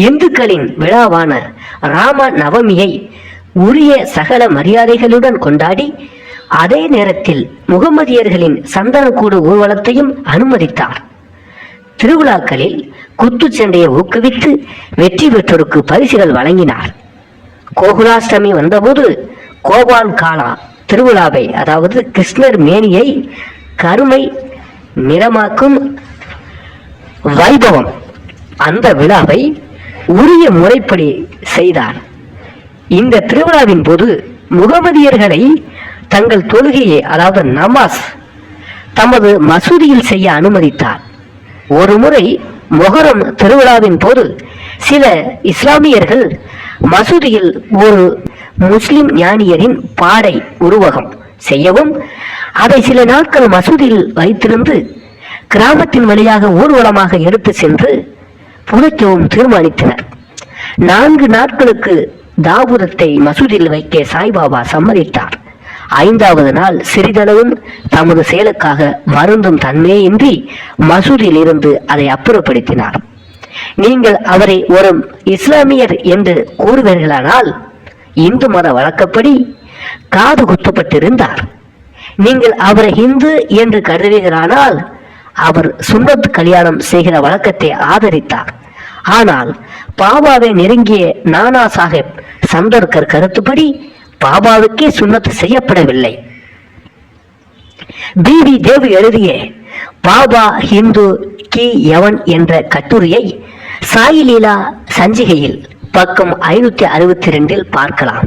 இந்துக்களின் விழாவான ராம நவமியை உரிய சகல மரியாதைகளுடன் கொண்டாடி அதே நேரத்தில் முகமதியர்களின் சந்தனக்கூடு ஊர்வலத்தையும் அனுமதித்தார். திருவிழாக்களில் குத்துச்சண்டையை ஊக்குவித்து வெற்றி பெற்றோருக்கு பரிசுகள் வழங்கினார். கோகுலாஷ்டமி வந்தபோது கோபால் காலா திருவிழாவை, அதாவது கிருஷ்ணர் மேனியை கருமை நிறமாக்கும் வைபவம், அந்த விழாவை உரிய முறைப்படி செய்தார். இந்த திருவிழாவின் போது முகமதியர்களை தங்கள் தொழுகையை, அதாவது நமாஸ், தமது மசூதியில் செய்ய அனுமதித்தார். ஒரு முறை மொஹரம் திருவிழாவின் போது சில இஸ்லாமியர்கள் மசூதியில் ஒரு முஸ்லிம் ஞானியரின் பாடை உருவகம் செய்யவும் அதை சில நாட்கள் மசூதியில் வைத்திருந்து கிராமத்தின் வழியாக ஊர்வலமாக எடுத்து சென்று புதைக்கவும் தீர்மானித்தனர். 4 நாட்களுக்கு தாபூதத்தை மசூதியில் வைக்க சாய்பாபா சம்மதித்தார். 5வது நாள் சிறிதளவும் தமது செயலுக்காக வருந்தும் தன்மையின்றி மசூதியில் இருந்து அதை அப்புறப்படுத்தினார். நீங்கள் அவரை ஒரு இஸ்லாமியர் என்று கூறுவீர்களானால் இந்து மத வழக்கப்படி காது குத்தப்பட்டிருந்தார். நீங்கள் அவரை இந்து என்று கருதுவீர்களானால் அவர் சுன்னத் கல்யாணம் செய்கிற வழக்கத்தை ஆதரித்தார். ஆனால் பாபாவை நெருங்கிய நானா சாஹேப் சந்தர்கர் கருத்துப்படி பாபாவுக்கே சுன்னத் செய்யப்படவில்லை. பிவி தேவ் எழுதிய பாபா ஹிந்து கி யவன் என்ற கட்டுரையை சாயிலீலா சஞ்சிகையில் பக்கம் 562 பார்க்கலாம்.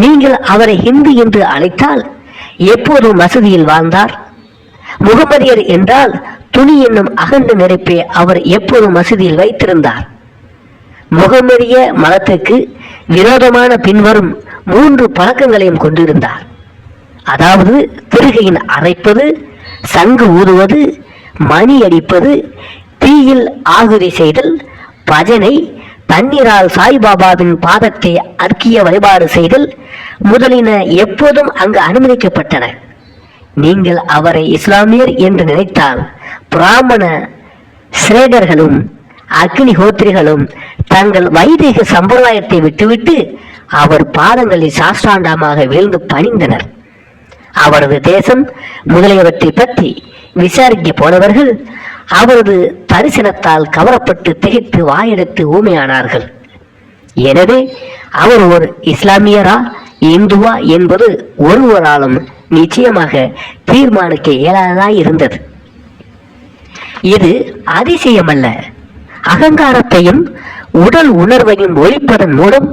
நீங்கள் அவரை ஹிந்து என்று அழைத்தால் எப்போது மசூதியில் வாழ்ந்தார்? முகமதியர் என்றால் துணி என்னும் அகண்ட நெருப்பை அவர் எப்போது மசூதியில் வைத்திருந்தார்? முகமதிய மதத்துக்கு விரோதமான பின்வரும் 3 பழக்கங்களையும் கொண்டிருந்தார். அதாவது திருகையின் அரைப்பது, சங்கு ஊதுவது, மணி அடிப்பது, தீயில் ஆகுதி செய்தல், பஜனை, தண்ணீரால் சாய்பாபாவின் பாதத்தை அர்க்கிய வழிபாடு செய்தல் முதலின எப்போதும் அங்கு அனுமதிக்கப்பட்டன. நீங்கள் அவரை இஸ்லாமியர் என்று நினைத்தால் பிராமண சிரேடர்களும் அக்னிஹோத்திரிகளும் தங்கள் வைதிக சம்பிரதாயத்தை விட்டுவிட்டு அவர் பாதங்களில் சாஷ்டாண்டமாக வீழ்ந்து பணிந்தனர். அவரது தேசம் முதலியவற்றை பற்றி விசாரிக்க போனவர்கள் அவரது தரிசனத்தால் கவரப்பட்டு திகைத்து வாயெடுத்து ஊமையானார்கள். எனவே அவர் ஒரு இஸ்லாமியரா இந்துவா என்பது ஒருவராலும் நிச்சயமாக தீர்மானிக்க இயலாததாய் இருந்தது. இது அதிசயமல்ல. அகங்காரத்தையும் உடல் உணர்வையும் ஒழிப்பதன் மூலம்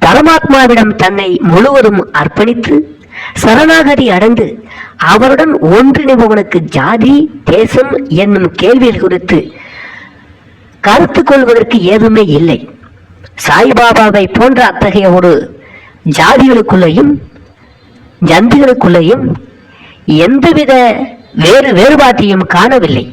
பரமாத்மாவிடம் தன்னை முழுவதும் அர்ப்பணித்து சரணாகதி அடைந்து அவருடன் ஒன்றிணைபவனுக்கு ஜாதி, தேசம் என்னும் கேள்விகள் குறித்து கருத்து கொள்வதற்கு ஏதுமே இல்லை. சாய்பாபாவை போன்ற அத்தகைய ஒரு ஜாதிகளுக்குள்ளேயும் ஜந்துகளுக்குள்ளேயும் எந்தவித வேறுபாட்டையும் காணவில்லை.